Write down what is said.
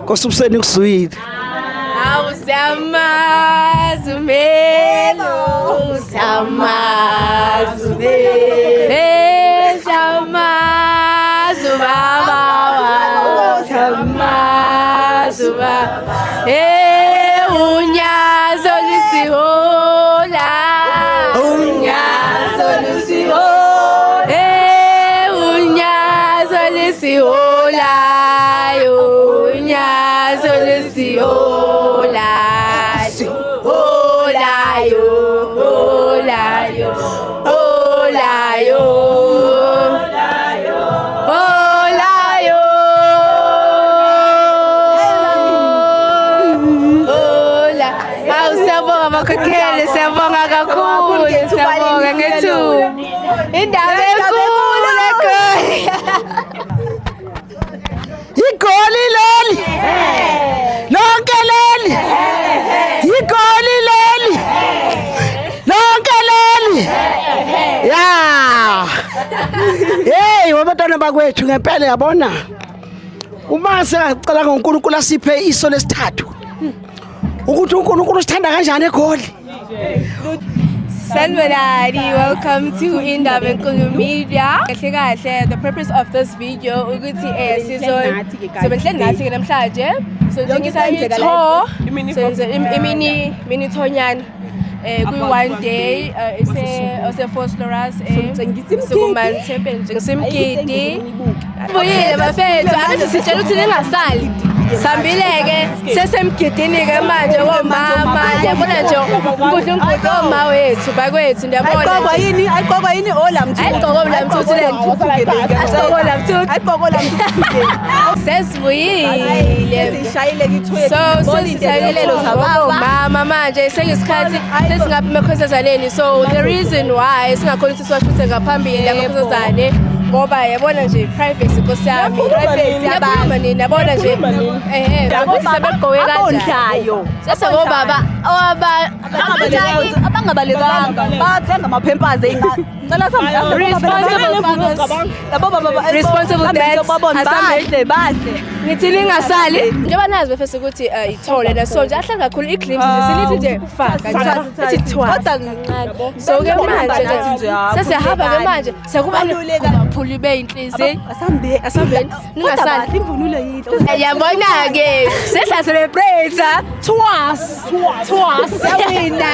Kosubuseni kusuyile. Awusamazumelo usamazumelo samazubaba samazubaba unyazo lisihola unyazo lisihola unyazo lisihola unyazo lisihola olayo olayo olayo olayo ola awusabonga bakhokhele siyabonga kakhulu siyabonga ngethuba indaba enkulu leGoli Igoli leli. Lonke leli. Igoli leli. Lonke leli. Ya. Hey, wabantwana bakwethu ngempela yabona. Uma sicela ngoNkulunkulu asiphe iso lesithathu. Ukuthi uNkulunkulu usithanda kanjani eGoli. Sanibonani, welcome to Indaba Enkulu Media. Kahle kahle, the purpose of this video ukuthi sizobenhle nathi ke namhlanje sojengisa i-tour imini thonyana kuyi one day ise Phosphorus Sukuman Temple njengesimgidi buyile bafethu ake sitshela ukuthi ningasali sambileke sesemgidini ke manje womama yabona nje uNkulunkulu oma wethu bakwethu ndiyabona ayiqokwa yini olamthu ayiqokwa olamthu le ayiqokwa olamthu ayiqokwa olamthu sesibuyile sishayile kithuye so sisayilelo zabomama manje seyisikhathi sesingaphuma ekhosazaneni so the reason why singakhona ukuthi siwashuthe ngaphambili amakhosazane ngoba yabona nje privacy nkosiyami privacy yabantu nini yabona nje ukuthi sebegqoke kanjani sese ngobaba abangabalekanga bathenga amaphempers ngicela responsible dance bahle ngithi lingasali njengoba nazi befese ukuthi ithole na so nje ahlanga kakhulu iclips nje silithi nje faka nje kodwa so ke manje sesihamba ke manje sekubaluleka kakhulu beyinhliziyo asambeni ningasali imvunulo yinto yabona ke sehla celebrate twice siyawina